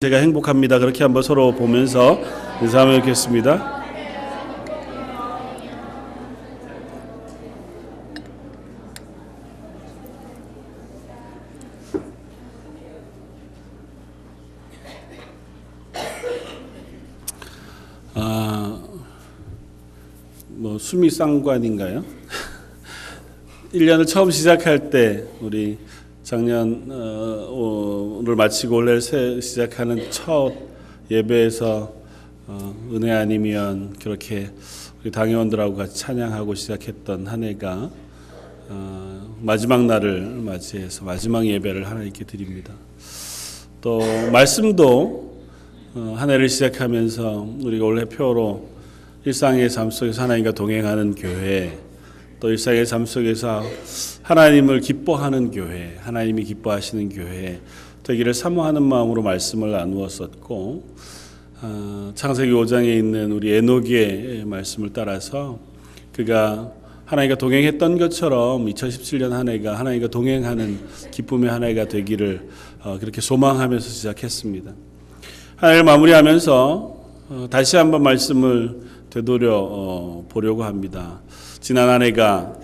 제가 행복합니다. 그렇게 한번 서로 보면서 인사하면 좋겠습니다. 수미상관인가요? 1년을 처음 시작할 때 우리 작년을 마치고 올해 시작하는 첫 예배에서 은혜 아니면 그렇게 우리 당회원들하고 같이 찬양하고 시작했던 한 해가 마지막 날을 맞이해서 마지막 예배를 하나님께 드립니다. 또 말씀도 한 해를 시작하면서 우리가 올해 표로 일상의 삶 속에서 하나님과 동행하는 교회, 또 일상의 삶 속에서 하나님을 기뻐하는 교회, 하나님이 기뻐하시는 교회 되기를 사모하는 마음으로 말씀을 나누었었고, 창세기 5장에 있는 우리 에녹의 말씀을 따라서 그가 하나님과 동행했던 것처럼 2017년 한 해가 하나님과 동행하는 기쁨의 한 해가 되기를 그렇게 소망하면서 시작했습니다. 한 해를 마무리하면서 다시 한번 말씀을 되돌려 보려고 합니다. 지난 한 해가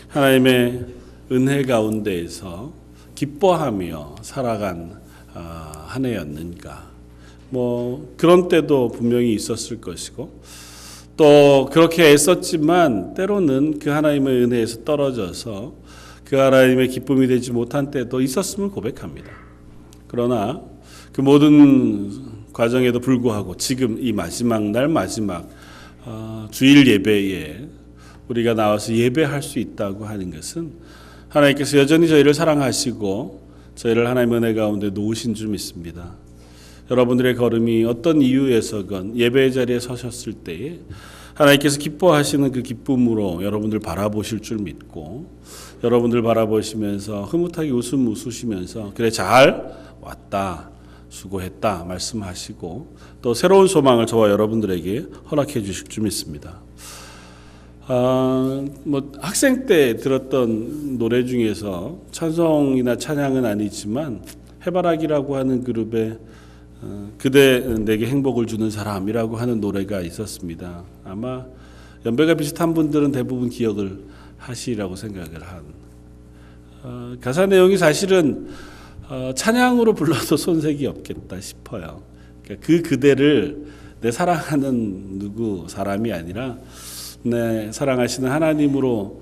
하나님의 은혜 가운데에서 기뻐하며 살아간 한 해였는가? 그런 때도 분명히 있었을 것이고, 또 그렇게 애썼지만 때로는 그 하나님의 은혜에서 떨어져서 그 하나님의 기쁨이 되지 못한 때도 있었음을 고백합니다. 그러나 그 모든 과정에도 불구하고 지금 이 마지막 날 마지막 주일 예배에 우리가 나와서 예배할 수 있다고 하는 것은 하나님께서 여전히 저희를 사랑하시고 저희를 하나님의 은혜 가운데 놓으신 줄 믿습니다. 여러분들의 걸음이 어떤 이유에서건 예배의 자리에 서셨을 때에 하나님께서 기뻐하시는 그 기쁨으로 여러분들 바라보실 줄 믿고, 여러분들 바라보시면서 흐뭇하게 웃으시면서 그래 잘 왔다, 수고했다 말씀하시고 또 새로운 소망을 저와 여러분들에게 허락해 주실 줄 믿습니다. 학생 때 들었던 노래 중에서 찬송이나 찬양은 아니지만 해바라기라고 하는 그룹의 그대 내게 행복을 주는 사람이라고 하는 노래가 있었습니다. 아마 연배가 비슷한 분들은 대부분 기억을 하시리라고 생각을 한 가사 내용이 사실은 찬양으로 불러도 손색이 없겠다 싶어요. 그러니까 그 그대를 내 사랑하는 누구 사람이 아니라 내 사랑하시는 하나님으로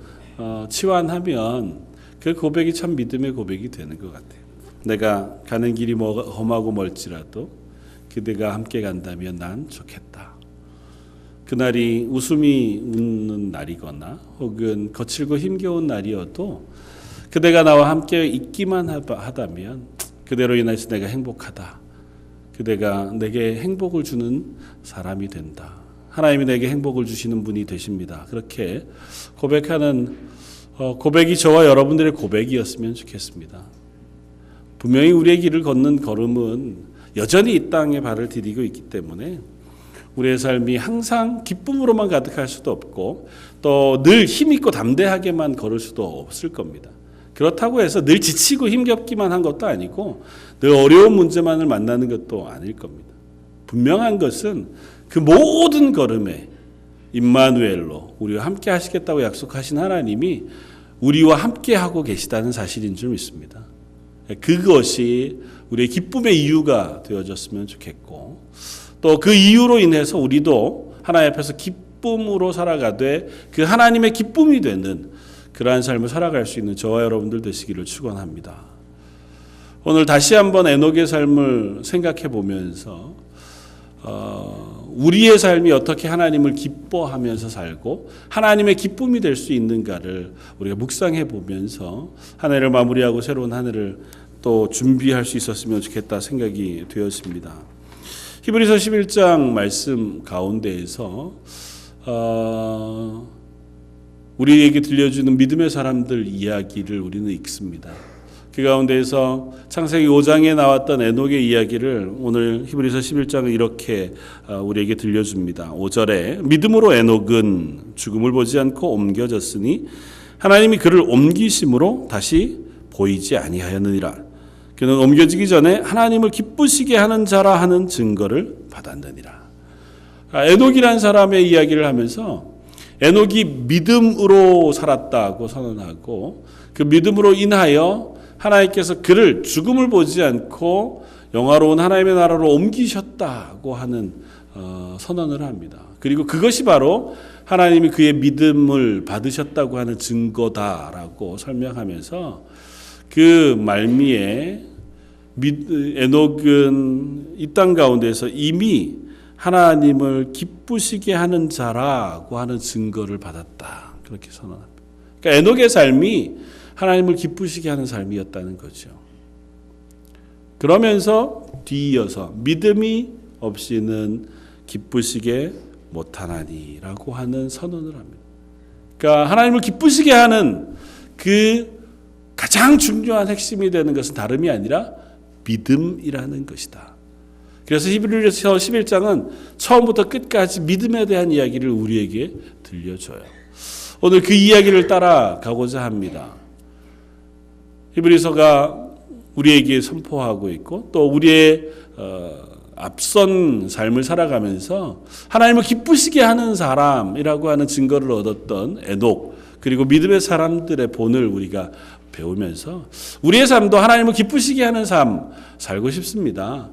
치환하면 그 고백이 참 믿음의 고백이 되는 것 같아요. 내가 가는 길이 험하고 멀지라도 그대가 함께 간다면 난 좋겠다. 그날이 웃음이 웃는 날이거나 혹은 거칠고 힘겨운 날이어도 그대가 나와 함께 있기만 하다면 그대로 인해서 내가 행복하다. 그대가 내게 행복을 주는 사람이 된다. 하나님이 내게 행복을 주시는 분이 되십니다. 그렇게 고백하는 고백이 저와 여러분들의 고백이었으면 좋겠습니다. 분명히 우리의 길을 걷는 걸음은 여전히 이 땅에 발을 디디고 있기 때문에 우리의 삶이 항상 기쁨으로만 가득할 수도 없고 또 늘 힘있고 담대하게만 걸을 수도 없을 겁니다. 그렇다고 해서 늘 지치고 힘겹기만 한 것도 아니고 늘 어려운 문제만을 만나는 것도 아닐 겁니다. 분명한 것은 그 모든 걸음에 임마누엘로 우리와 함께 하시겠다고 약속하신 하나님이 우리와 함께 하고 계시다는 사실인 줄 믿습니다. 그것이 우리의 기쁨의 이유가 되어졌으면 좋겠고, 또 그 이유로 인해서 우리도 하나님 앞에서 기쁨으로 살아가되 그 하나님의 기쁨이 되는 그러한 삶을 살아갈 수 있는 저와 여러분들 되시기를 축원합니다. 오늘 다시 한번 에녹의 삶을 생각해 보면서 우리의 삶이 어떻게 하나님을 기뻐하면서 살고 하나님의 기쁨이 될 수 있는가를 우리가 묵상해 보면서 한 해를 마무리하고 새로운 한 해를 또 준비할 수 있었으면 좋겠다 생각이 되었습니다. 히브리서 11장 말씀 가운데에서 우리에게 들려주는 믿음의 사람들 이야기를 우리는 읽습니다. 그 가운데에서 창세기 5장에 나왔던 에녹의 이야기를 오늘 히브리서 11장은 이렇게 우리에게 들려줍니다. 5절에 믿음으로 에녹은 죽음을 보지 않고 옮겨졌으니 하나님이 그를 옮기심으로 다시 보이지 아니하였느니라. 그는 옮겨지기 전에 하나님을 기쁘시게 하는 자라 하는 증거를 받았느니라. 에녹이라는 사람의 이야기를 하면서 에녹이 믿음으로 살았다고 선언하고 그 믿음으로 인하여 하나님께서 그를 죽음을 보지 않고 영화로운 하나님의 나라로 옮기셨다고 하는 선언을 합니다. 그리고 그것이 바로 하나님이 그의 믿음을 받으셨다고 하는 증거다라고 설명하면서 그 말미에 에녹은 이 땅 가운데서 이미 하나님을 기쁘시게 하는 자라고 하는 증거를 받았다. 그렇게 선언합니다. 그러니까 에녹의 삶이 하나님을 기쁘시게 하는 삶이었다는 거죠. 그러면서 뒤이어서 믿음이 없이는 기쁘시게 못하나니라고 하는 선언을 합니다. 그러니까 하나님을 기쁘시게 하는 그 가장 중요한 핵심이 되는 것은 다름이 아니라 믿음이라는 것이다. 그래서 히브리서 11장은 처음부터 끝까지 믿음에 대한 이야기를 우리에게 들려줘요. 오늘 그 이야기를 따라가고자 합니다. 히브리서가 우리에게 선포하고 있고 또 우리의 앞선 삶을 살아가면서 하나님을 기쁘시게 하는 사람이라고 하는 증거를 얻었던 에녹 그리고 믿음의 사람들의 본을 우리가 배우면서 우리의 삶도 하나님을 기쁘시게 하는 삶 살고 싶습니다.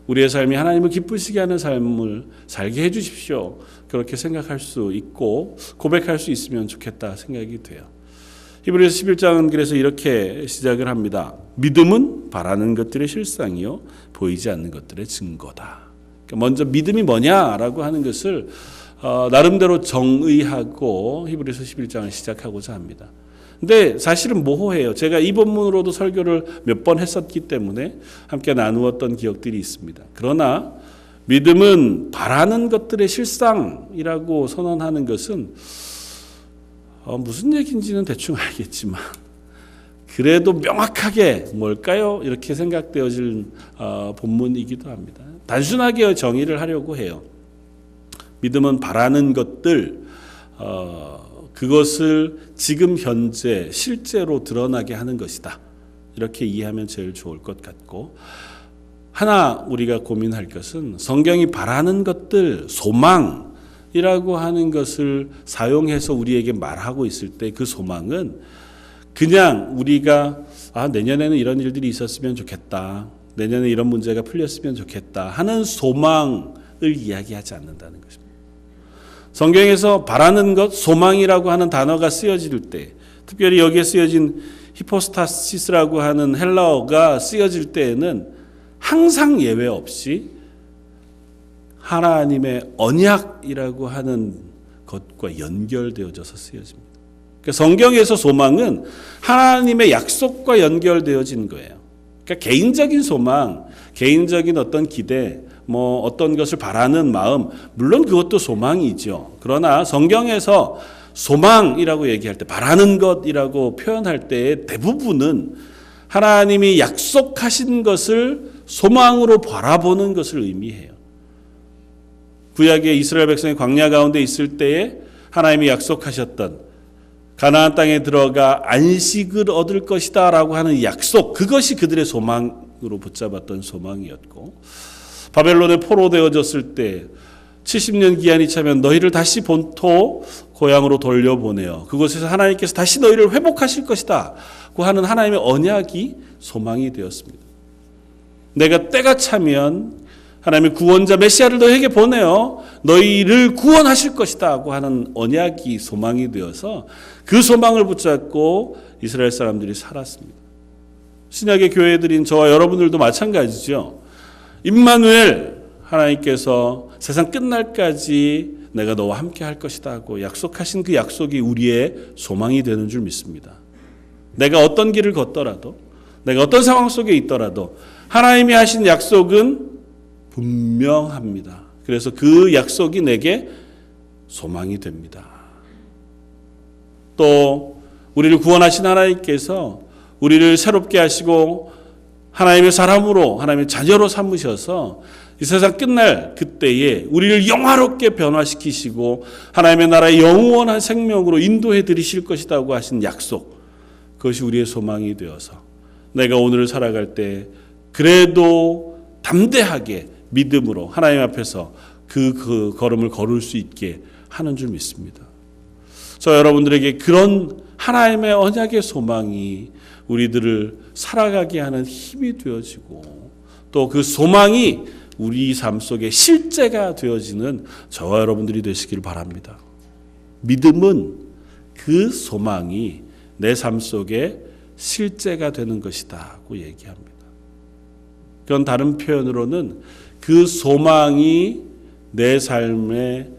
우리의 삶이 하나님을 기쁘시게 하는 삶을 살게 해주십시오. 그렇게 생각할 수 있고 고백할 수 있으면 좋겠다 생각이 돼요. 히브리서 11장은 그래서 이렇게 시작을 합니다. 믿음은 바라는 것들의 실상이요 보이지 않는 것들의 증거다. 그러니까 먼저 믿음이 뭐냐라고 하는 것을 나름대로 정의하고 히브리서 11장을 시작하고자 합니다. 근데 사실은 모호해요. 제가 이 본문으로도 설교를 몇 번 했었기 때문에 함께 나누었던 기억들이 있습니다. 그러나 믿음은 바라는 것들의 실상이라고 선언하는 것은 무슨 얘기인지는 대충 알겠지만 그래도 명확하게 뭘까요? 이렇게 생각되어질 본문이기도 합니다. 단순하게 정의를 하려고 해요. 믿음은 바라는 것들 그것을 지금 현재 실제로 드러나게 하는 것이다. 이렇게 이해하면 제일 좋을 것 같고 하나 우리가 고민할 것은 성경이 바라는 것들 소망이라고 하는 것을 사용해서 우리에게 말하고 있을 때 그 소망은 그냥 우리가 내년에는 이런 일들이 있었으면 좋겠다. 내년에 이런 문제가 풀렸으면 좋겠다 하는 소망을 이야기하지 않는다는 것입니다. 성경에서 바라는 것, 소망이라고 하는 단어가 쓰여질 때 특별히 여기에 쓰여진 히포스타시스라고 하는 헬라어가 쓰여질 때에는 항상 예외 없이 하나님의 언약이라고 하는 것과 연결되어져서 쓰여집니다. 그러니까 성경에서 소망은 하나님의 약속과 연결되어진 거예요. 그러니까 개인적인 소망, 개인적인 어떤 기대, 어떤 것을 바라는 마음, 물론 그것도 소망이죠. 그러나 성경에서 소망이라고 얘기할 때, 바라는 것이라고 표현할 때 대부분은 하나님이 약속하신 것을 소망으로 바라보는 것을 의미해요. 구약의 이스라엘 백성이 광야 가운데 있을 때에 하나님이 약속하셨던 가나안 땅에 들어가 안식을 얻을 것이다 라고 하는 약속, 그것이 그들의 소망으로 붙잡았던 소망이었고 바벨론에 포로되어졌을 때 70년 기한이 차면 너희를 다시 본토 고향으로 돌려보내어 그곳에서 하나님께서 다시 너희를 회복하실 것이다 고 하는 하나님의 언약이 소망이 되었습니다. 내가 때가 차면 하나님의 구원자 메시아를 너희에게 보내어 너희를 구원하실 것이다 고 하는 언약이 소망이 되어서 그 소망을 붙잡고 이스라엘 사람들이 살았습니다. 신약의 교회들인 저와 여러분들도 마찬가지죠. 임마누엘, 하나님께서 세상 끝날까지 내가 너와 함께 할 것이다 하고 약속하신 그 약속이 우리의 소망이 되는 줄 믿습니다. 내가 어떤 길을 걷더라도, 내가 어떤 상황 속에 있더라도 하나님이 하신 약속은 분명합니다. 그래서 그 약속이 내게 소망이 됩니다. 또 우리를 구원하신 하나님께서 우리를 새롭게 하시고 하나님의 사람으로, 하나님의 자녀로 삼으셔서 이 세상 끝날 그때에 우리를 영화롭게 변화시키시고 하나님의 나라의 영원한 생명으로 인도해 드리실 것이라고 하신 약속, 그것이 우리의 소망이 되어서 내가 오늘을 살아갈 때 그래도 담대하게 믿음으로 하나님 앞에서 그 걸음을 걸을 수 있게 하는 줄 믿습니다. 저 여러분들에게 그런 하나님의 언약의 소망이 우리들을 살아가게 하는 힘이 되어지고 또 그 소망이 우리 삶 속에 실제가 되어지는 저와 여러분들이 되시길 바랍니다. 믿음은 그 소망이 내 삶 속에 실제가 되는 것이다고 얘기합니다. 그건 다른 표현으로는 그 소망이 내 삶에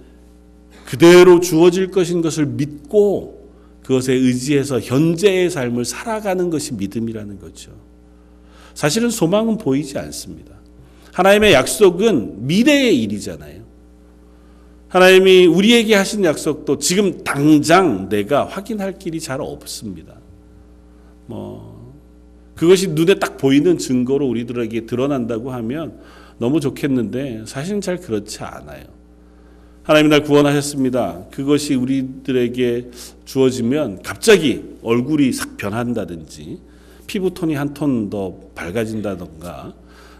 그대로 주어질 것인 것을 믿고 그것에 의지해서 현재의 삶을 살아가는 것이 믿음이라는 거죠. 사실은 소망은 보이지 않습니다. 하나님의 약속은 미래의 일이잖아요. 하나님이 우리에게 하신 약속도 지금 당장 내가 확인할 길이 잘 없습니다. 그것이 눈에 딱 보이는 증거로 우리들에게 드러난다고 하면 너무 좋겠는데 사실은 잘 그렇지 않아요. 하나님이 날 구원하셨습니다. 그것이 우리들에게 주어지면 갑자기 얼굴이 싹 변한다든지 피부톤이 한 톤 더 밝아진다던가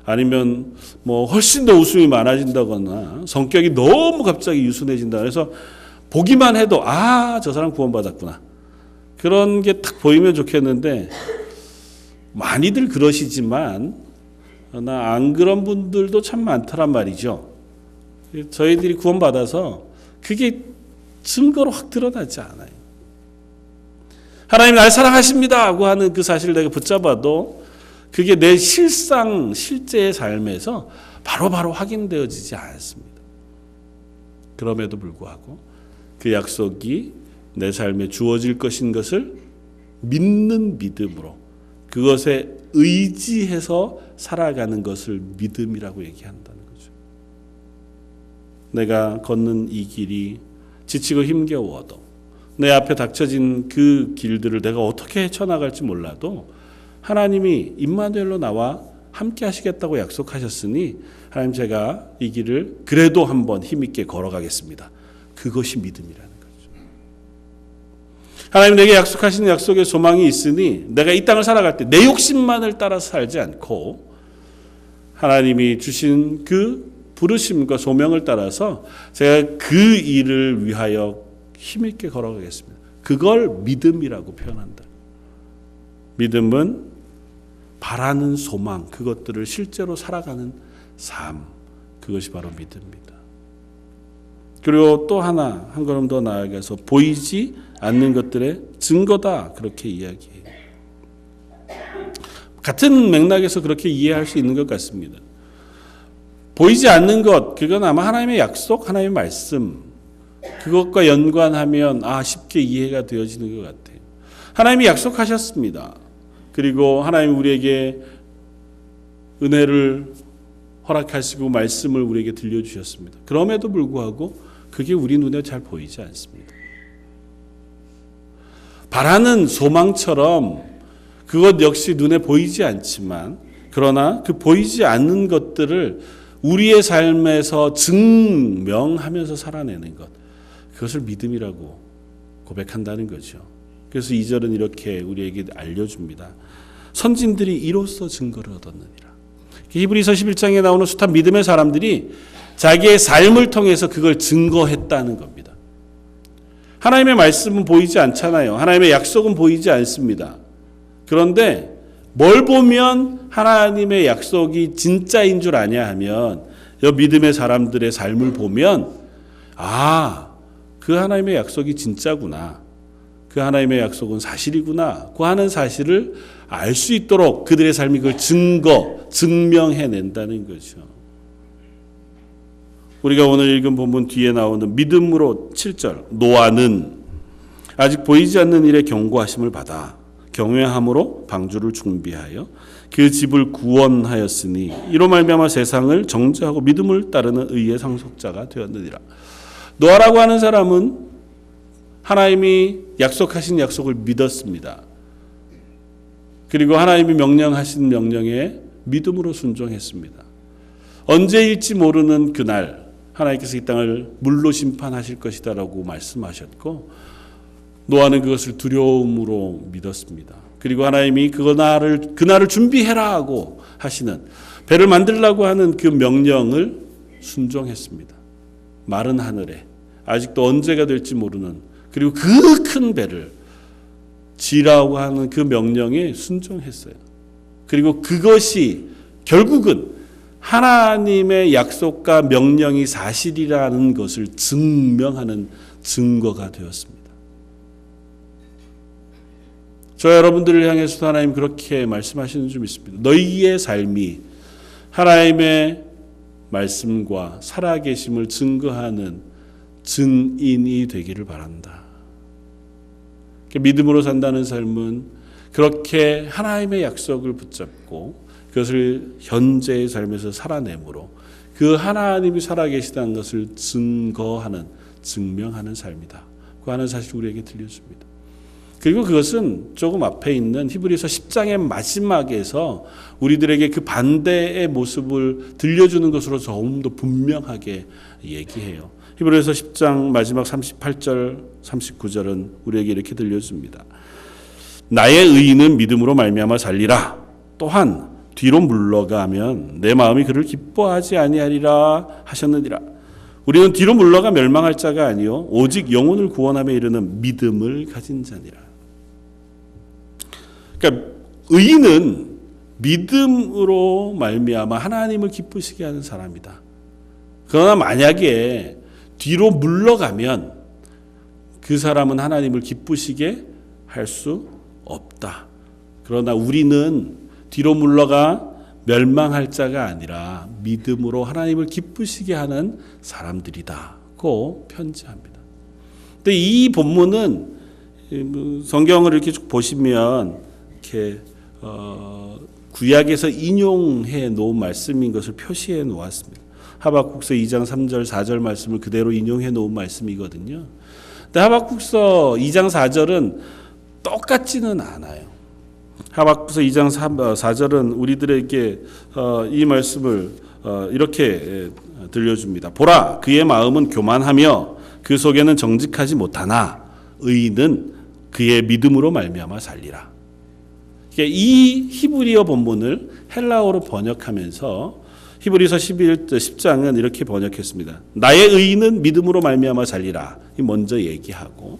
아니면 훨씬 더 웃음이 많아진다거나 성격이 너무 갑자기 유순해진다. 그래서 보기만 해도 저 사람 구원받았구나. 그런 게 딱 보이면 좋겠는데 많이들 그러시지만 안 그런 분들도 참 많더란 말이죠. 저희들이 구원받아서 그게 증거로 확 드러나지 않아요. 하나님 날 사랑하십니다 하고 하는 그 사실을 내가 붙잡아도 그게 내 실제의 삶에서 바로바로 확인되어지지 않습니다. 그럼에도 불구하고 그 약속이 내 삶에 주어질 것인 것을 믿는 믿음으로 그것에 의지해서 살아가는 것을 믿음이라고 얘기한다는 거죠. 내가 걷는 이 길이 지치고 힘겨워도 내 앞에 닥쳐진 그 길들을 내가 어떻게 헤쳐나갈지 몰라도 하나님이 임마누엘로 나와 함께 하시겠다고 약속하셨으니 하나님 제가 이 길을 그래도 한번 힘있게 걸어가겠습니다. 그것이 믿음이라는 거죠. 하나님 내게 약속하신 약속의 소망이 있으니 내가 이 땅을 살아갈 때 내 욕심만을 따라서 살지 않고 하나님이 주신 그 부르심과 소명을 따라서 제가 그 일을 위하여 힘있게 걸어가겠습니다. 그걸 믿음이라고 표현한다. 믿음은 바라는 소망, 그것들을 실제로 살아가는 삶, 그것이 바로 믿음입니다. 그리고 또 하나, 한 걸음 더 나아가서 보이지 않는 것들의 증거다, 그렇게 이야기해요. 같은 맥락에서 그렇게 이해할 수 있는 것 같습니다. 보이지 않는 것, 그건 아마 하나님의 약속, 하나님의 말씀, 그것과 연관하면 쉽게 이해가 되어지는 것 같아요. 하나님이 약속하셨습니다. 그리고 하나님 우리에게 은혜를 허락하시고 말씀을 우리에게 들려주셨습니다. 그럼에도 불구하고 그게 우리 눈에 잘 보이지 않습니다. 바라는 소망처럼 그것 역시 눈에 보이지 않지만 그러나 그 보이지 않는 것들을 우리의 삶에서 증명하면서 살아내는 것, 그것을 믿음이라고 고백한다는 거죠. 그래서 2절은 이렇게 우리에게 알려줍니다. 선진들이 이로써 증거를 얻었느니라. 히브리서 11장에 나오는 숱한 믿음의 사람들이 자기의 삶을 통해서 그걸 증거했다는 겁니다. 하나님의 말씀은 보이지 않잖아요. 하나님의 약속은 보이지 않습니다. 그런데 뭘 보면 하나님의 약속이 진짜인 줄 아냐 하면 이 믿음의 사람들의 삶을 보면 그 하나님의 약속이 진짜구나. 그 하나님의 약속은 사실이구나. 그 하는 사실을 알 수 있도록 그들의 삶이 그걸 증명해낸다는 거죠. 우리가 오늘 읽은 본문 뒤에 나오는 믿음으로 7절 노아는 아직 보이지 않는 일에 경고하심을 받아 경외함으로 방주를 준비하여 그 집을 구원하였으니 이로 말미암아 세상을 정죄하고 믿음을 따르는 의의 상속자가 되었느니라. 노아라고 하는 사람은 하나님이 약속하신 약속을 믿었습니다. 그리고 하나님이 명령하신 명령에 믿음으로 순종했습니다. 언제일지 모르는 그날 하나님께서 이 땅을 물로 심판하실 것이다라고 말씀하셨고 노아는 그것을 두려움으로 믿었습니다. 그리고 하나님이 그날을 준비해라 하고 하시는 배를 만들려고 하는 그 명령을 순종했습니다. 마른 하늘에 아직도 언제가 될지 모르는 그리고 그 큰 배를 지라고 하는 그 명령에 순종했어요. 그리고 그것이 결국은 하나님의 약속과 명령이 사실이라는 것을 증명하는 증거가 되었습니다. 저 여러분들을 향해서도 하나님 그렇게 말씀하시는 줄 믿습니다. 너희의 삶이 하나님의 말씀과 살아계심을 증거하는 증인이 되기를 바란다. 믿음으로 산다는 삶은 그렇게 하나님의 약속을 붙잡고 그것을 현재의 삶에서 살아내므로 그 하나님이 살아계시다는 것을 증명하는 삶이다. 그 하는 사실을 우리에게 들려줍니다. 그리고 그것은 조금 앞에 있는 히브리서 10장의 마지막에서 우리들에게 그 반대의 모습을 들려주는 것으로 조금 더 분명하게 얘기해요. 히브리서 10장 마지막 38절 39절은 우리에게 이렇게 들려줍니다. 나의 의인은 믿음으로 말미암아 살리라. 또한 뒤로 물러가면 내 마음이 그를 기뻐하지 아니하리라 하셨느니라. 우리는 뒤로 물러가 멸망할 자가 아니요 오직 영혼을 구원함에 이르는 믿음을 가진 자니라. 그러니까 의인은 믿음으로 말미암아 하나님을 기쁘시게 하는 사람이다. 그러나 만약에 뒤로 물러가면 그 사람은 하나님을 기쁘시게 할 수 없다. 그러나 우리는 뒤로 물러가 멸망할 자가 아니라 믿음으로 하나님을 기쁘시게 하는 사람들이다고 편지합니다. 근데 이 본문은 성경을 이렇게 쭉 보시면 이렇게 구약에서 인용해 놓은 말씀인 것을 표시해 놓았습니다. 하박국서 2장 3절 4절 말씀을 그대로 인용해 놓은 말씀이거든요. 근데 하박국서 2장 4절은 똑같지는 않아요. 하박국서 2장 4절은 우리들에게 이 말씀을 이렇게 들려줍니다. 보라, 그의 마음은 교만하며 그 속에는 정직하지 못하나 의인은 그의 믿음으로 말미암아 살리라. 이 히브리어 본문을 헬라어로 번역하면서 히브리서 10장은 이렇게 번역했습니다. 나의 의인은 믿음으로 말미암아 살리라. 먼저 얘기하고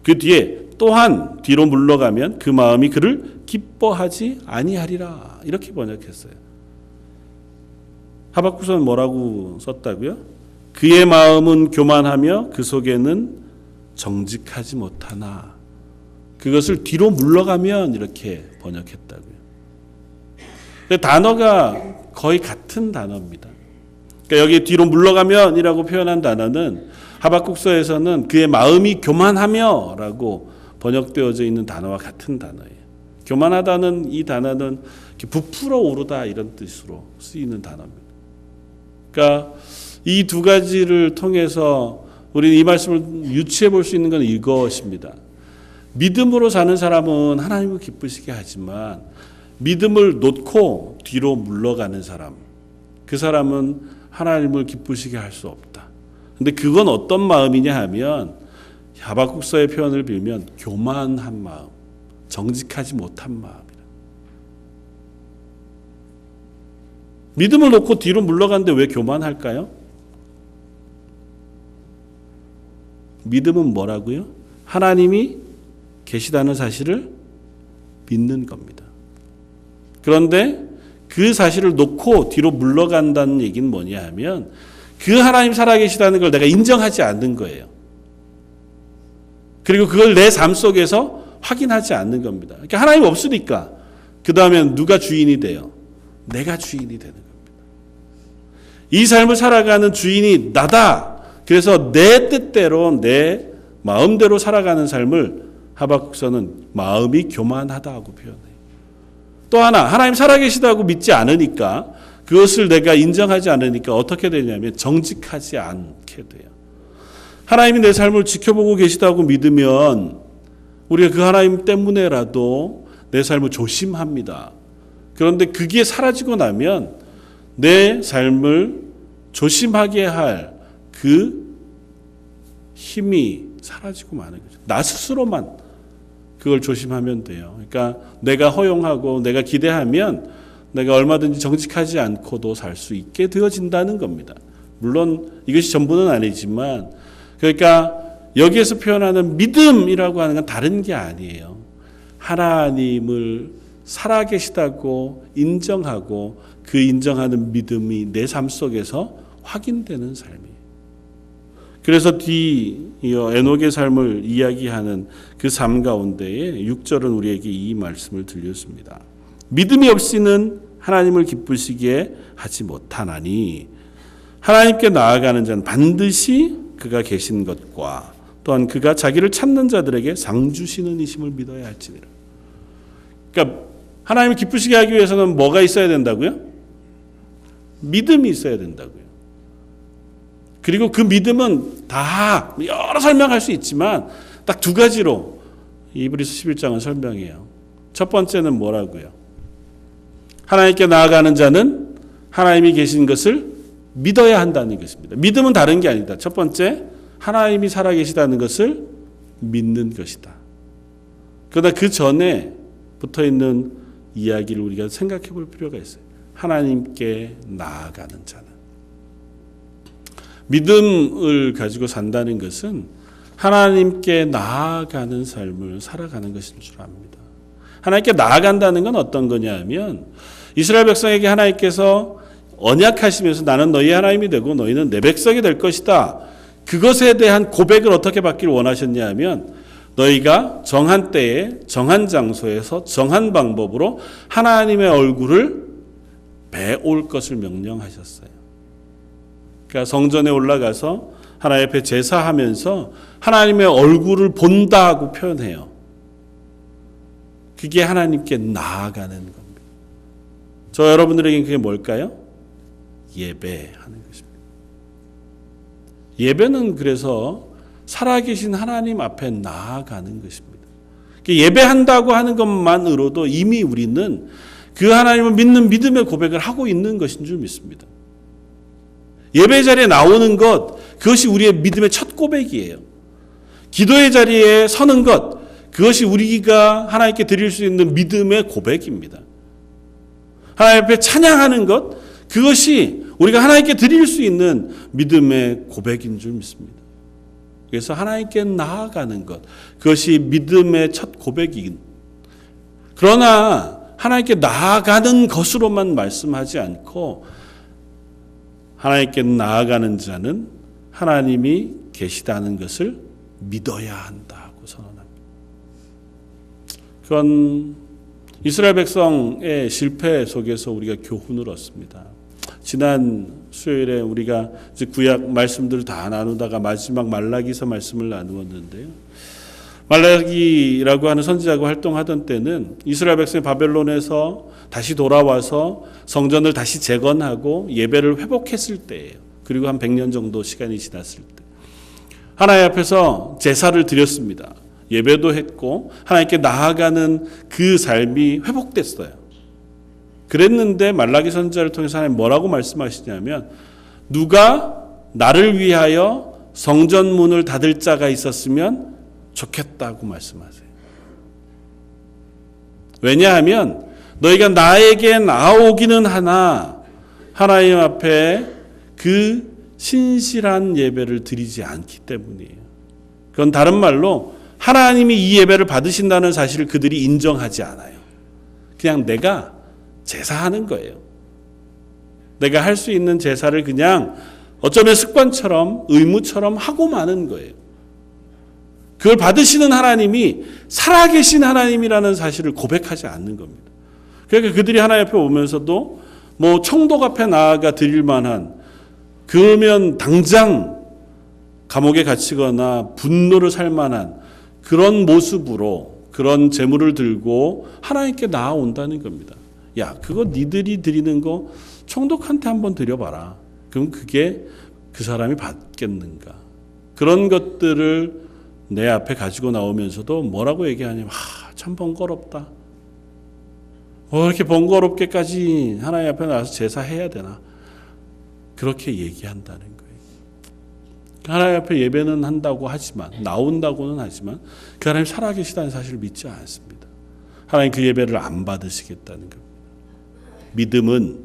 그 뒤에 또한 뒤로 물러가면 그 마음이 그를 기뻐하지 아니하리라. 이렇게 번역했어요. 하박국서는 뭐라고 썼다고요? 그의 마음은 교만하며 그 속에는 정직하지 못하나. 그것을 뒤로 물러가면 이렇게 번역했다고요. 단어가 거의 같은 단어입니다. 그러니까 여기 뒤로 물러가면이라고 표현한 단어는 하박국서에서는 그의 마음이 교만하며라고 번역되어져 있는 단어와 같은 단어예요. 교만하다는 이 단어는 부풀어 오르다 이런 뜻으로 쓰이는 단어입니다. 그러니까 이 두 가지를 통해서 우리는 이 말씀을 유추해 볼 수 있는 건 이것입니다. 믿음으로 사는 사람은 하나님을 기쁘시게 하지만 믿음을 놓고 뒤로 물러가는 사람, 그 사람은 하나님을 기쁘시게 할 수 없다. 근데 그건 어떤 마음이냐 하면 하박국서의 표현을 빌면 교만한 마음, 정직하지 못한 마음이다. 믿음을 놓고 뒤로 물러가는데 왜 교만할까요? 믿음은 뭐라고요? 하나님이 계시다는 사실을 믿는 겁니다. 그런데 그 사실을 놓고 뒤로 물러간다는 얘기는 뭐냐 하면 그 하나님 살아계시다는 걸 내가 인정하지 않는 거예요. 그리고 그걸 내 삶 속에서 확인하지 않는 겁니다. 그러니까 하나님 없으니까 그 다음엔 누가 주인이 돼요? 내가 주인이 되는 겁니다. 이 삶을 살아가는 주인이 나다. 그래서 내 뜻대로 내 마음대로 살아가는 삶을 하박국서는 마음이 교만하다고 표현해요. 또 하나 하나님 살아계시다고 믿지 않으니까 그것을 내가 인정하지 않으니까 어떻게 되냐면 정직하지 않게 돼요. 하나님이 내 삶을 지켜보고 계시다고 믿으면 우리가 그 하나님 때문에라도 내 삶을 조심합니다. 그런데 그게 사라지고 나면 내 삶을 조심하게 할 그 힘이 사라지고 마는 거죠. 나 스스로만 그걸 조심하면 돼요. 그러니까 내가 허용하고 내가 기대하면 내가 얼마든지 정직하지 않고도 살 수 있게 되어진다는 겁니다. 물론 이것이 전부는 아니지만, 그러니까 여기에서 표현하는 믿음이라고 하는 건 다른 게 아니에요. 하나님을 살아계시다고 인정하고 그 인정하는 믿음이 내 삶 속에서 확인되는 삶이에요. 그래서 뒤이어 에녹의 삶을 이야기하는 그 삶 가운데에 6절은 우리에게 이 말씀을 들렸습니다. 믿음이 없이는 하나님을 기쁘시게 하지 못하나니 하나님께 나아가는 자는 반드시 그가 계신 것과 또한 그가 자기를 찾는 자들에게 상 주시는 이심을 믿어야 할지니라. 그러니까 하나님을 기쁘시게 하기 위해서는 뭐가 있어야 된다고요? 믿음이 있어야 된다고요. 그리고 그 믿음은 다 여러 설명할 수 있지만 딱 두 가지로 이브리서 11장은 설명해요. 첫 번째는 뭐라고요? 하나님께 나아가는 자는 하나님이 계신 것을 믿어야 한다는 것입니다. 믿음은 다른 게 아니다. 첫 번째, 하나님이 살아계시다는 것을 믿는 것이다. 그러나 그 전에 붙어있는 이야기를 우리가 생각해 볼 필요가 있어요. 하나님께 나아가는 자는. 믿음을 가지고 산다는 것은 하나님께 나아가는 삶을 살아가는 것인 줄 압니다. 하나님께 나아간다는 건 어떤 거냐 하면 이스라엘 백성에게 하나님께서 언약하시면서 나는 너희 하나님이 되고 너희는 내 백성이 될 것이다. 그것에 대한 고백을 어떻게 받기를 원하셨냐 하면 너희가 정한 때에 정한 장소에서 정한 방법으로 하나님의 얼굴을 배울 것을 명령하셨어요. 그러니까 성전에 올라가서 하나님 앞에 제사하면서 하나님의 얼굴을 본다고 표현해요. 그게 하나님께 나아가는 겁니다. 저 여러분들에게는 그게 뭘까요? 예배하는 것입니다. 예배는 그래서 살아계신 하나님 앞에 나아가는 것입니다. 예배한다고 하는 것만으로도 이미 우리는 그 하나님을 믿는 믿음의 고백을 하고 있는 것인 줄 믿습니다. 예배 자리에 나오는 것, 그것이 우리의 믿음의 첫 고백이에요. 기도의 자리에 서는 것, 그것이 우리가 하나님께 드릴 수 있는 믿음의 고백입니다. 하나님 앞에 찬양하는 것, 그것이 우리가 하나님께 드릴 수 있는 믿음의 고백인 줄 믿습니다. 그래서 하나님께 나아가는 것, 그것이 믿음의 첫 고백이긴. 그러나 하나님께 나아가는 것으로만 말씀하지 않고 하나님께 나아가는 자는 하나님이 계시다는 것을 믿어야 한다고 선언합니다. 그건 이스라엘 백성의 실패 속에서 우리가 교훈을 얻습니다. 지난 수요일에 우리가 구약 말씀들을 다 나누다가 마지막 말라기서 말씀을 나누었는데요. 말라기라고 하는 선지자가 활동하던 때는 이스라엘 백성이 바벨론에서 다시 돌아와서 성전을 다시 재건하고 예배를 회복했을 때예요. 그리고 한 100년 정도 시간이 지났을 때 하나님 앞에서 제사를 드렸습니다. 예배도 했고 하나님께 나아가는 그 삶이 회복됐어요. 그랬는데 말라기 선지자를 통해서 하나님 뭐라고 말씀하시냐면 누가 나를 위하여 성전 문을 닫을 자가 있었으면 좋겠다고 말씀하세요. 왜냐하면 너희가 나에게 나오기는 하나 하나님 앞에 그 신실한 예배를 드리지 않기 때문이에요. 그건 다른 말로 하나님이 이 예배를 받으신다는 사실을 그들이 인정하지 않아요. 그냥 내가 제사하는 거예요. 내가 할 수 있는 제사를 그냥 어쩌면 습관처럼 의무처럼 하고 마는 거예요. 그걸 받으시는 하나님이 살아계신 하나님이라는 사실을 고백하지 않는 겁니다. 그러니까 그들이 하나님 앞에 오면서도 뭐 총독 앞에 나아가 드릴 만한 그러면 당장 감옥에 갇히거나 분노를 살 만한 그런 모습으로 그런 재물을 들고 하나님께 나아온다는 겁니다. 야, 그거 니들이 드리는 거 총독한테 한번 드려봐라. 그럼 그게 그 사람이 받겠는가. 그런 것들을 내 앞에 가지고 나오면서도 뭐라고 얘기하냐면 참 번거롭다. 이렇게 번거롭게까지 하나님 앞에 나와서 제사해야 되나. 그렇게 얘기한다는 거예요. 하나님 앞에 예배는 한다고 하지만, 나온다고는 하지만 그 하나님 살아계시다는 사실을 믿지 않습니다. 하나님 그 예배를 안 받으시겠다는 겁니다. 믿음은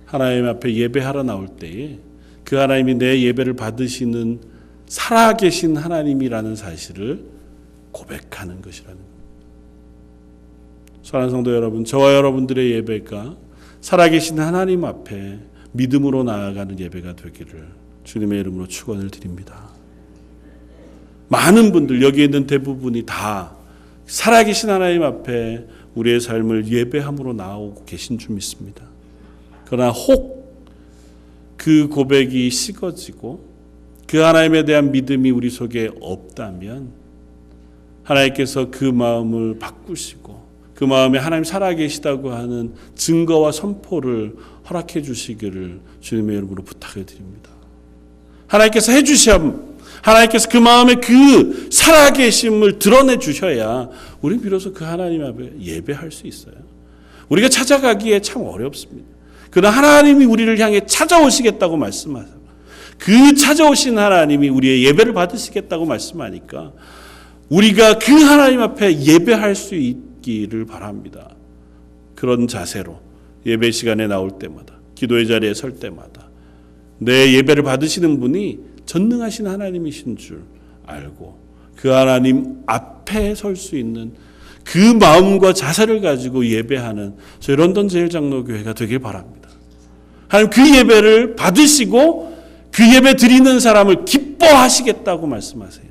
하나님 앞에 예배하러 나올 때에 그 하나님이 내 예배를 받으시는 살아계신 하나님이라는 사실을 고백하는 것이라는 겁니다. 사랑하는 성도 여러분, 저와 여러분들의 예배가 살아계신 하나님 앞에 믿음으로 나아가는 예배가 되기를 주님의 이름으로 축원을 드립니다. 많은 분들, 여기 있는 대부분이 다 살아계신 하나님 앞에 우리의 삶을 예배함으로 나오고 계신 줄 믿습니다. 그러나 혹 그 고백이 식어지고 그 하나님에 대한 믿음이 우리 속에 없다면 하나님께서 그 마음을 바꾸시고 그 마음에 하나님 살아계시다고 하는 증거와 선포를 허락해 주시기를 주님의 이름으로 부탁해 드립니다. 하나님께서 하나님께서 그 마음에 그 살아계심을 드러내 주셔야 우리는 비로소 그 하나님 앞에 예배할 수 있어요. 우리가 찾아가기에 참 어렵습니다. 그러나 하나님이 우리를 향해 찾아오시겠다고 말씀하세요. 그 찾아오신 하나님이 우리의 예배를 받으시겠다고 말씀하니까 우리가 그 하나님 앞에 예배할 수 있기를 바랍니다. 그런 자세로 예배 시간에 나올 때마다, 기도의 자리에 설 때마다 내 예배를 받으시는 분이 전능하신 하나님이신 줄 알고 그 하나님 앞에 설 수 있는 그 마음과 자세를 가지고 예배하는 저희 런던 제일장로교회가 되길 바랍니다. 하나님 그 예배를 받으시고 그 예배 드리는 사람을 기뻐하시겠다고 말씀하세요.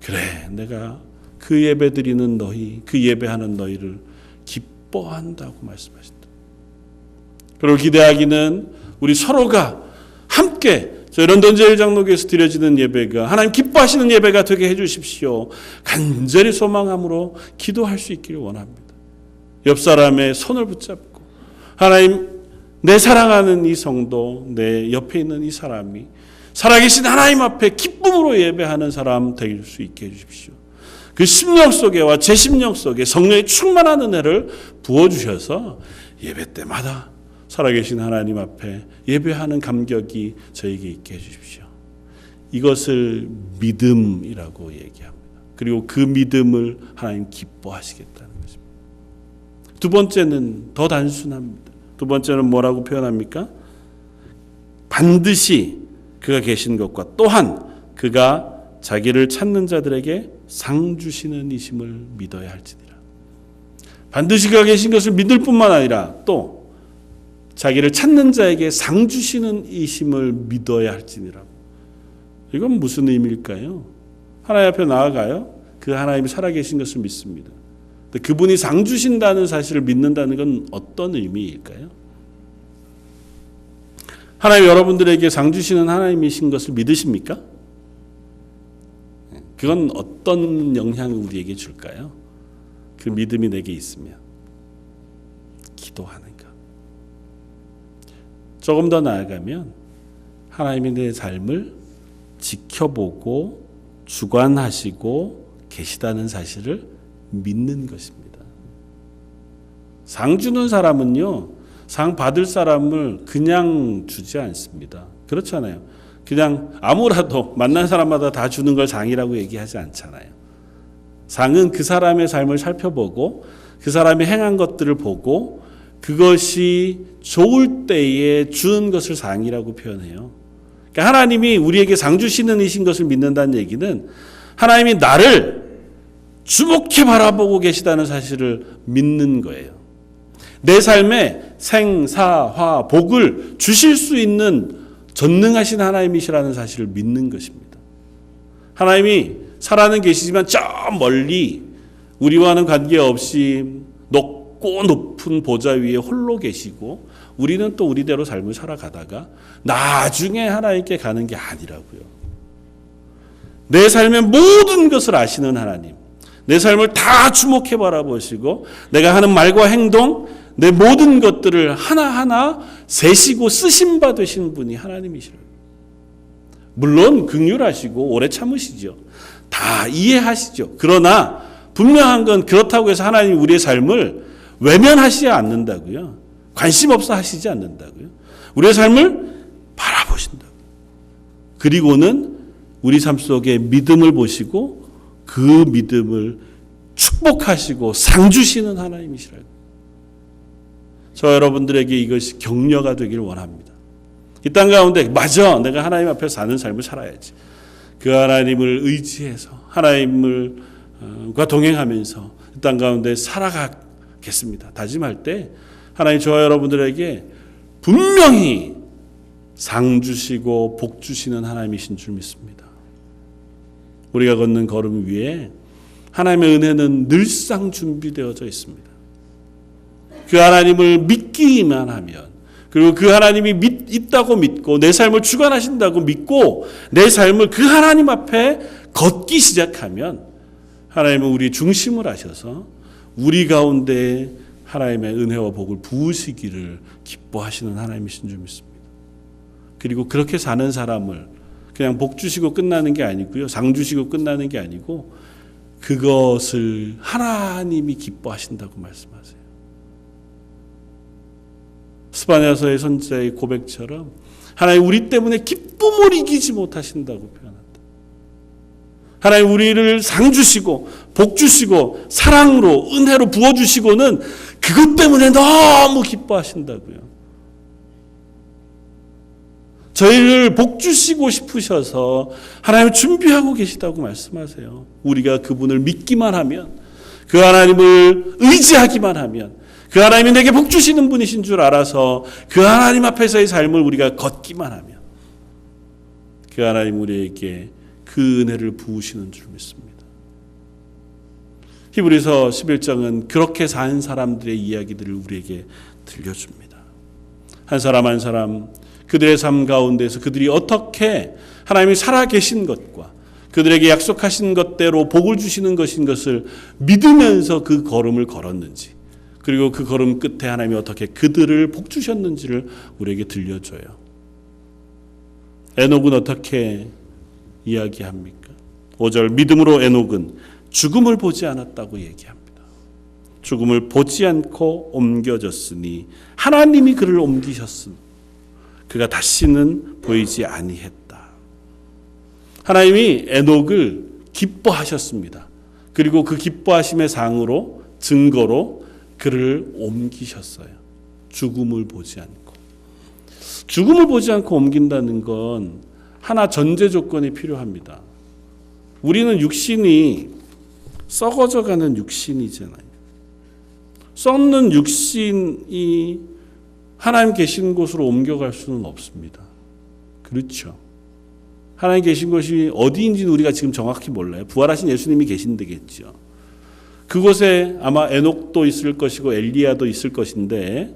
그래, 내가 그 예배 드리는 너희, 그 예배하는 너희를 기뻐한다고 말씀하신다. 그리고 기대하기는 우리 서로가 함께 저희 런던 제일장로교회에서 드려지는 예배가 하나님 기뻐하시는 예배가 되게 해주십시오. 간절히 소망함으로 기도할 수 있기를 원합니다. 옆 사람의 손을 붙잡고 하나님, 내 사랑하는 이 성도, 내 옆에 있는 이 사람이 살아계신 하나님 앞에 기쁨으로 예배하는 사람 될 수 있게 해주십시오. 그 심령 속에와 제 심령 속에 성령의 충만한 은혜를 부어주셔서 예배 때마다 살아계신 하나님 앞에 예배하는 감격이 저에게 있게 해주십시오. 이것을 믿음이라고 얘기합니다. 그리고 그 믿음을 하나님 기뻐하시겠다는 것입니다. 두 번째는 더 단순합니다. 두 번째는 뭐라고 표현합니까? 반드시 그가 계신 것과 또한 그가 자기를 찾는 자들에게 상 주시는 이심을 믿어야 할지니라. 반드시 그가 계신 것을 믿을 뿐만 아니라 또 자기를 찾는 자에게 상 주시는 이심을 믿어야 할지니라. 이건 무슨 의미일까요? 하나님 앞에 나아가요. 그 하나님이 살아계신 것을 믿습니다. 그분이 상 주신다는 사실을 믿는다는 건 어떤 의미일까요? 하나님 여러분들에게 상 주시는 하나님이신 것을 믿으십니까? 그건 어떤 영향을 우리에게 줄까요? 그 믿음이 내게 있으면 기도하는 것. 조금 더 나아가면 하나님이 내 삶을 지켜보고 주관하시고 계시다는 사실을 믿는 것입니다. 상 주는 사람은요, 상 받을 사람을 그냥 주지 않습니다. 그렇잖아요. 그냥 아무라도 만난 사람마다 다 주는 걸 상이라고 얘기하지 않잖아요. 상은 그 사람의 삶을 살펴보고 그 사람이 행한 것들을 보고 그것이 좋을 때에 주는 것을 상이라고 표현해요. 그러니까 하나님이 우리에게 상 주시는 이신 것을 믿는다는 얘기는 하나님이 나를 주목해 바라보고 계시다는 사실을 믿는 거예요. 내 삶에 생사화 복을 주실 수 있는 전능하신 하나님이시라는 사실을 믿는 것입니다. 하나님이 살아는 계시지만 저 멀리 우리와는 관계없이 높고 높은 보좌 위에 홀로 계시고 우리는 또 우리대로 삶을 살아가다가 나중에 하나님께 가는 게 아니라고요. 내 삶의 모든 것을 아시는 하나님, 내 삶을 다 주목해 바라보시고 내가 하는 말과 행동, 내 모든 것들을 하나하나 세시고 쓰신 바 되신 분이 하나님이시라고요. 물론 긍휼하시고 오래 참으시죠. 다 이해하시죠. 그러나 분명한 건 그렇다고 해서 하나님이 우리의 삶을 외면하시지 않는다고요. 관심 없어 하시지 않는다고요. 우리의 삶을 바라보신다고요. 그리고는 우리 삶 속에 믿음을 보시고 그 믿음을 축복하시고 상 주시는 하나님이시라고. 저 여러분들에게 이것이 격려가 되기를 원합니다. 이 땅 가운데 맞아, 내가 하나님 앞에 사는 삶을 살아야지. 그 하나님을 의지해서 하나님과 동행하면서 이 땅 가운데 살아가겠습니다. 다짐할 때 하나님 저와 여러분들에게 분명히 상 주시고 복 주시는 하나님이신 줄 믿습니다. 우리가 걷는 걸음 위에 하나님의 은혜는 늘상 준비되어져 있습니다. 그 하나님을 믿기만 하면, 그리고 그 하나님이 있다고 믿고 내 삶을 주관하신다고 믿고 내 삶을 그 하나님 앞에 걷기 시작하면 하나님은 우리 중심을 하셔서 우리 가운데 하나님의 은혜와 복을 부으시기를 기뻐하시는 하나님이신 줄 믿습니다. 그리고 그렇게 사는 사람을 그냥 복 주시고 끝나는 게 아니고요, 상 주시고 끝나는 게 아니고 그것을 하나님이 기뻐하신다고 말씀하세요. 스바냐서의 선지자의 고백처럼 하나님 우리 때문에 기쁨을 이기지 못하신다고 표현한다. 하나님 우리를 상 주시고 복 주시고 사랑으로 은혜로 부어주시고는 그것 때문에 너무 기뻐하신다고요. 저희를 복 주시고 싶으셔서 하나님 준비하고 계시다고 말씀하세요. 우리가 그분을 믿기만 하면, 그 하나님을 의지하기만 하면, 그 하나님이 내게 복 주시는 분이신 줄 알아서 그 하나님 앞에서의 삶을 우리가 걷기만 하면 그 하나님 우리에게 그 은혜를 부으시는 줄 믿습니다. 히브리서 11장은 그렇게 산 사람들의 이야기들을 우리에게 들려줍니다. 한 사람 한 사람 그들의 삶 가운데서 그들이 어떻게 하나님이 살아계신 것과 그들에게 약속하신 것대로 복을 주시는 것인 것을 믿으면서 그 걸음을 걸었는지, 그리고 그 걸음 끝에 하나님이 어떻게 그들을 복 주셨는지를 우리에게 들려줘요. 에녹은 어떻게 이야기합니까? 5절, 믿음으로 에녹은 죽음을 보지 않았다고 얘기합니다. 죽음을 보지 않고 옮겨졌으니 하나님이 그를 옮기셨으니 그가 다시는 보이지 아니했다. 하나님이 에녹을 기뻐하셨습니다. 그리고 그 기뻐하심의 상으로, 증거로 그를 옮기셨어요. 죽음을 보지 않고. 죽음을 보지 않고 옮긴다는 건 하나 전제 조건이 필요합니다. 우리는 육신이 썩어져가는 육신이잖아요. 썩는 육신이 하나님 계신 곳으로 옮겨갈 수는 없습니다. 그렇죠. 하나님 계신 곳이 어디인지는 우리가 지금 정확히 몰라요. 부활하신 예수님이 계신 데겠죠. 그곳에 아마 에녹도 있을 것이고 엘리야도 있을 것인데,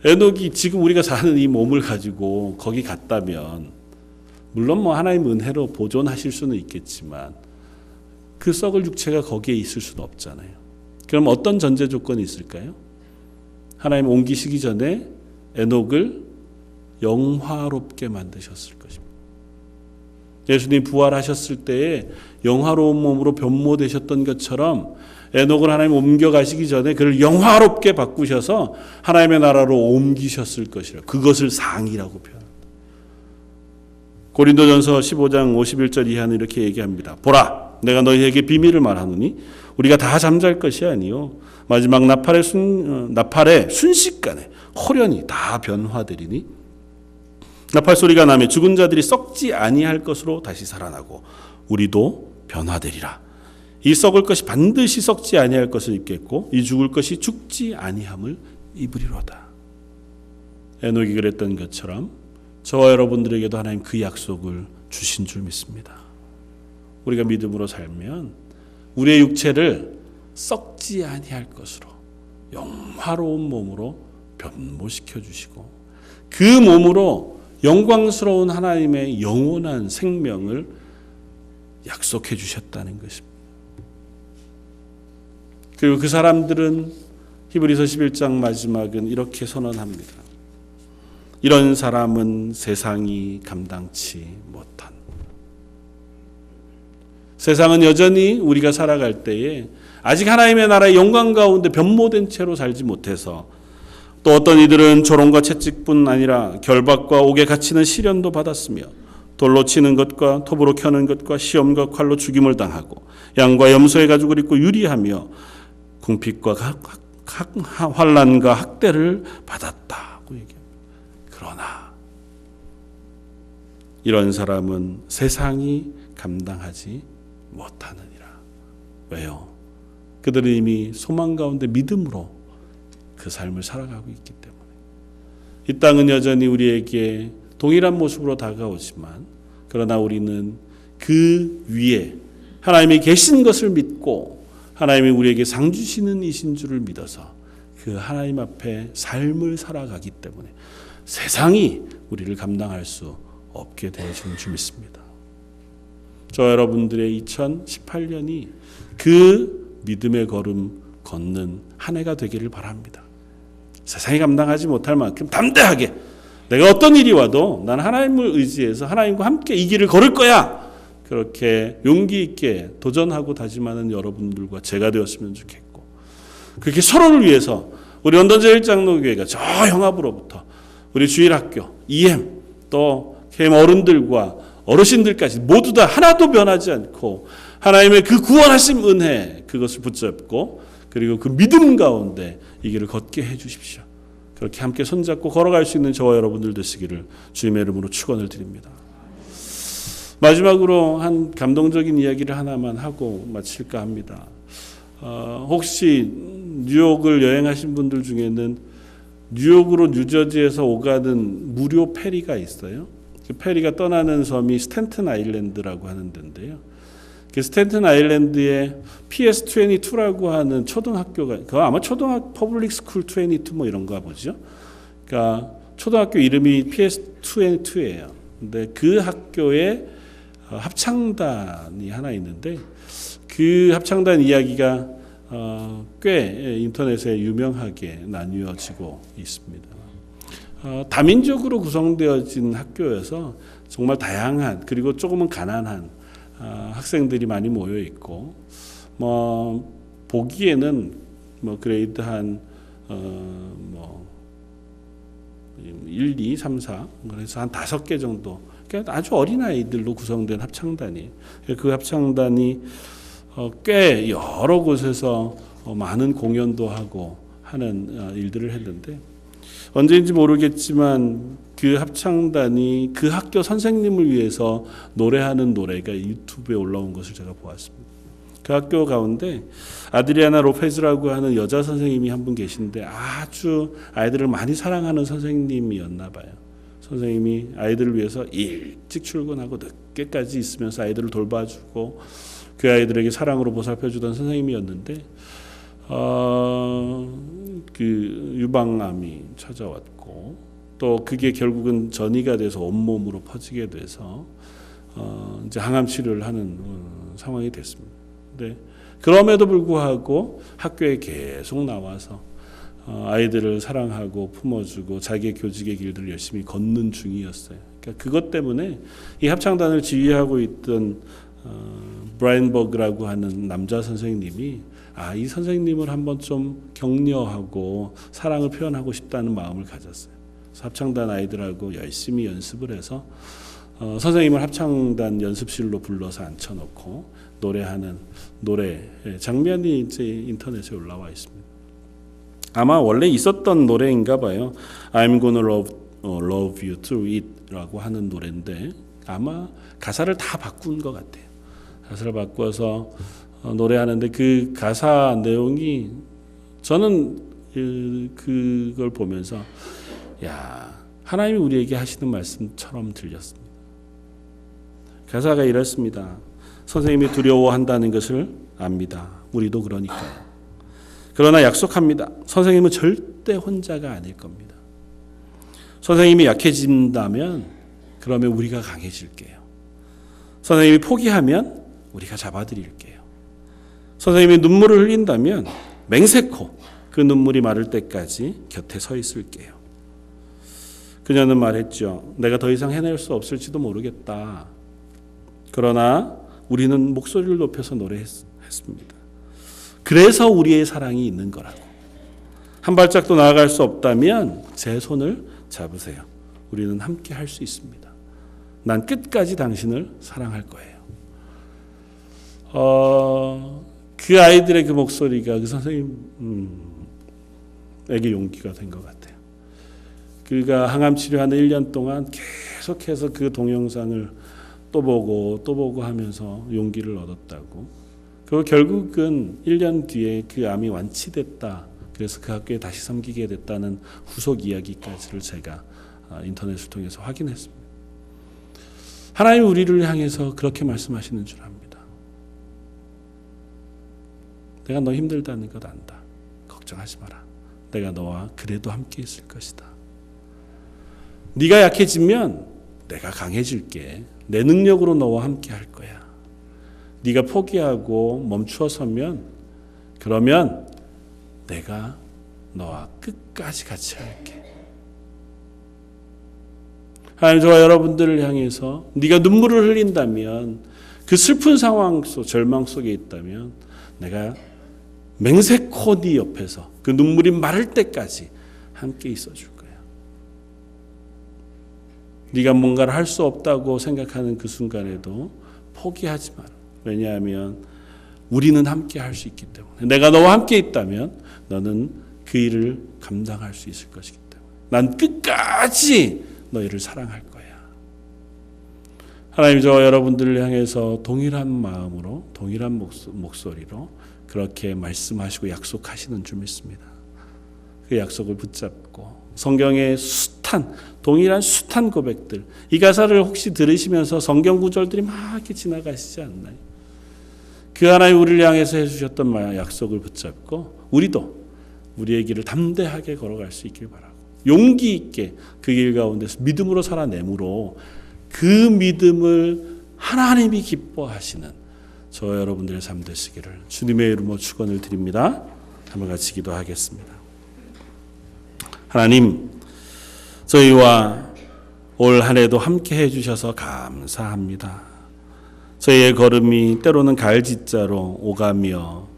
에녹이 지금 우리가 사는 이 몸을 가지고 거기 갔다면 물론 뭐 하나님 은혜로 보존하실 수는 있겠지만 그 썩을 육체가 거기에 있을 수는 없잖아요. 그럼 어떤 전제 조건이 있을까요? 하나님 옮기시기 전에 에녹을 영화롭게 만드셨을 것입니다. 예수님 부활하셨을 때에 영화로운 몸으로 변모되셨던 것처럼 에녹을 하나님 옮겨가시기 전에 그를 영화롭게 바꾸셔서 하나님의 나라로 옮기셨을 것이라. 그것을 상이라고 표현합니다. 고린도전서 15장 51절 이하는 이렇게 얘기합니다. 보라, 내가 너희에게 비밀을 말하노니 우리가 다 잠잘 것이 아니요 마지막 나팔의 순식간에 호련히 다 변화되리니 나팔 소리가 나며 죽은 자들이 썩지 아니할 것으로 다시 살아나고 우리도 변화되리라. 이 썩을 것이 반드시 썩지 아니할 것을 입겠고 이 죽을 것이 죽지 아니함을 입으리로다. 에녹이 그랬던 것처럼 저와 여러분들에게도 하나님 그 약속을 주신 줄 믿습니다. 우리가 믿음으로 살면 우리의 육체를 썩지 아니할 것으로 영화로운 몸으로 변모시켜 주시고 그 몸으로 영광스러운 하나님의 영원한 생명을 약속해 주셨다는 것입니다. 그리고 그 사람들은 히브리서 11장 마지막은 이렇게 선언합니다. 이런 사람은 세상이 감당치 못한. 세상은 여전히 우리가 살아갈 때에 아직 하나님의 나라의 영광 가운데 변모된 채로 살지 못해서 또 어떤 이들은 조롱과 채찍뿐 아니라 결박과 옥에 갇히는 시련도 받았으며 돌로 치는 것과 톱으로 켜는 것과 시험과 칼로 죽임을 당하고 양과 염소의 가죽을 입고 유리하며 궁핍과 환난과 학대를 받았다고 얘기합니다. 그러나 이런 사람은 세상이 감당하지 못하느니라. 왜요? 그들은 이미 소망 가운데 믿음으로 그 삶을 살아가고 있기 때문에. 이 땅은 여전히 우리에게 동일한 모습으로 다가오지만 그러나 우리는 그 위에 하나님이 계신 것을 믿고 하나님이 우리에게 상 주시는 이신 줄을 믿어서 그 하나님 앞에 삶을 살아가기 때문에 세상이 우리를 감당할 수 없게 되어지는 줄 믿습니다. 저 여러분들의 2018년이 그 믿음의 걸음 걷는 한 해가 되기를 바랍니다. 세상이 감당하지 못할 만큼 담대하게 내가 어떤 일이 와도 난 하나님을 의지해서 하나님과 함께 이 길을 걸을 거야. 그렇게 용기 있게 도전하고 다짐하는 여러분들과 제가 되었으면 좋겠고, 그렇게 서로를 위해서 우리 런던 제일장로교회가 저 형합으로부터 우리 주일학교, EM 또 KM 어른들과 어르신들까지 모두 다 하나도 변하지 않고 하나님의 그 구원하심 은혜 그것을 붙잡고 그리고 그 믿음 가운데 이 길을 걷게 해 주십시오. 그렇게 함께 손잡고 걸어갈 수 있는 저와 여러분들 되시기를 주님의 이름으로 축원을 드립니다. 마지막으로 한 감동적인 이야기를 하나만 하고 마칠까 합니다. 혹시 뉴욕을 여행하신 분들 중에는 뉴욕으로 뉴저지에서 오가는 무료 페리가 있어요. 그 페리가 떠나는 섬이 스탠튼 아일랜드라고 하는 데인데요. 그 스탠튼 아일랜드에 PS22라고 하는 초등학교가, 그거 아마 초등학교 퍼블릭 스쿨 22 뭐 이런가 보죠. 그러니까 초등학교 이름이 PS22예요. 근데 그 학교에 합창단이 하나 있는데 그 합창단 이야기가 꽤 인터넷에 유명하게 나뉘어지고 있습니다. 다민족으로 구성되어진 학교여서 정말 다양한 그리고 조금은 가난한 학생들이 많이 모여 있고 뭐 보기에는 뭐 그레이드 한 1, 2, 3, 4 그래서 한 5개 정도 그러니까 아주 어린 아이들로 구성된 합창단이 그 합창단이 꽤 여러 곳에서 많은 공연도 하고 하는 일들을 했는데 언제인지 모르겠지만 그 합창단이 그 학교 선생님을 위해서 노래하는 노래가 유튜브에 올라온 것을 제가 보았습니다. 그 학교 가운데 아드리아나 로페즈라고 하는 여자 선생님이 한 분 계신데 아주 아이들을 많이 사랑하는 선생님이었나 봐요. 선생님이 아이들을 위해서 일찍 출근하고 늦게까지 있으면서 아이들을 돌봐주고 그 아이들에게 사랑으로 보살펴주던 선생님이었는데 그 유방암이 찾아왔고 또 그게 결국은 전이가 돼서 온몸으로 퍼지게 돼서 이제 항암 치료를 하는 상황이 됐습니다. 근데 그럼에도 불구하고 학교에 계속 나와서 아이들을 사랑하고 품어주고 자기의 교직의 길들을 열심히 걷는 중이었어요. 그러니까 그것 때문에 이 합창단을 지휘하고 있던 브라이언버그라고 하는 남자 선생님이 이 선생님을 한번 좀 격려하고 사랑을 표현하고 싶다는 마음을 가졌어요. 그래서 합창단 아이들하고 열심히 연습을 해서 선생님을 합창단 연습실로 불러서 앉혀놓고 노래하는 노래 장면이 이제 인터넷에 올라와 있습니다. 아마 원래 있었던 노래인가 봐요. I'm gonna love you through it라고 하는 노래인데 아마 가사를 다 바꾼 것 같아요. 가사를 바꿔서 노래하는데 그 가사 내용이 저는 그걸 보면서 하나님이 우리에게 하시는 말씀처럼 들렸습니다. 가사가 이렇습니다. 선생님이 두려워한다는 것을 압니다. 우리도 그러니까요. 그러나 약속합니다. 선생님은 절대 혼자가 아닐 겁니다. 선생님이 약해진다면 그러면 우리가 강해질게요. 선생님이 포기하면 우리가 잡아드릴게요. 선생님이 눈물을 흘린다면 맹세코 그 눈물이 마를 때까지 곁에 서 있을게요. 그녀는 말했죠. 내가 더 이상 해낼 수 없을지도 모르겠다. 그러나 우리는 목소리를 높여서 노래했습니다. 그래서 우리의 사랑이 있는 거라고. 한 발짝도 나아갈 수 없다면 제 손을 잡으세요. 우리는 함께 할 수 있습니다. 난 끝까지 당신을 사랑할 거예요. 그 아이들의 그 목소리가 그 선생님에게 용기가 된 것 같아요. 그가 항암 치료하는 1년 동안 계속해서 그 동영상을 또 보고 하면서 용기를 얻었다고. 그리고 결국은 1년 뒤에 그 암이 완치됐다. 그래서 그 학교에 다시 섬기게 됐다는 후속 이야기까지를 제가 인터넷을 통해서 확인했습니다. 하나님 우리를 향해서 그렇게 말씀하시는 줄 압니다. 내가 너 힘들다는 것 안다. 걱정하지 마라. 내가 너와 그래도 함께 있을 것이다. 네가 약해지면 내가 강해질게. 내 능력으로 너와 함께 할 거야. 네가 포기하고 멈추어 서면 그러면 내가 너와 끝까지 같이 할게. 하나님 저와 여러분들을 향해서 네가 눈물을 흘린다면 그 슬픈 상황 속 절망 속에 있다면 내가 맹세코 네 옆에서 그 눈물이 마를 때까지 함께 있어줄 거야. 네가 뭔가를 할 수 없다고 생각하는 그 순간에도 포기하지 마라. 왜냐하면 우리는 함께 할 수 있기 때문에. 내가 너와 함께 있다면 너는 그 일을 감당할 수 있을 것이기 때문에. 난 끝까지 너희를 사랑할 거야. 하나님 저와 여러분들을 향해서 동일한 마음으로 동일한 목소리로 그렇게 말씀하시고 약속하시는 줄 믿습니다. 그 약속을 붙잡고 성경의 동일한 숱한 고백들, 이 가사를 혹시 들으시면서 성경 구절들이 막 이렇게 지나가시지 않나요? 그 하나님 우리를 향해서 해주셨던 약속을 붙잡고 우리도 우리의 길을 담대하게 걸어갈 수 있길 바라고 용기 있게 그 길 가운데서 믿음으로 살아내므로 그 믿음을 하나님이 기뻐하시는 저와 여러분들의 삶 되시기를 주님의 이름으로 축원을 드립니다. 한번 같이 기도하겠습니다. 하나님, 저희와 올 한 해도 함께 해주셔서 감사합니다. 저희의 걸음이 때로는 갈짓자로 오가며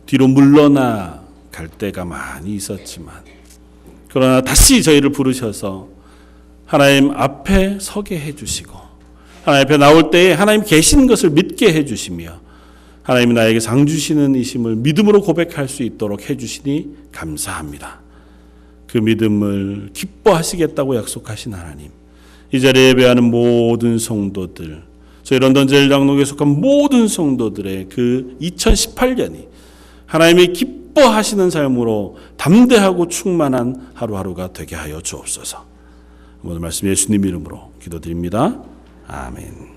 뒤로 물러나 갈 때가 많이 있었지만 그러나 다시 저희를 부르셔서 하나님 앞에 서게 해주시고 하나님 앞에 나올 때에 하나님 계신 것을 믿게 해주시며 하나님이 나에게 상 주시는 이심을 믿음으로 고백할 수 있도록 해주시니 감사합니다. 그 믿음을 기뻐하시겠다고 약속하신 하나님, 이 자리에 예배하는 모든 성도들, 저희 런던 제일장로교에 속한 모든 성도들의 그 2018년이 하나님이 기뻐하시는 삶으로 담대하고 충만한 하루하루가 되게 하여 주옵소서. 오늘 말씀 예수님 이름으로 기도드립니다. 아멘.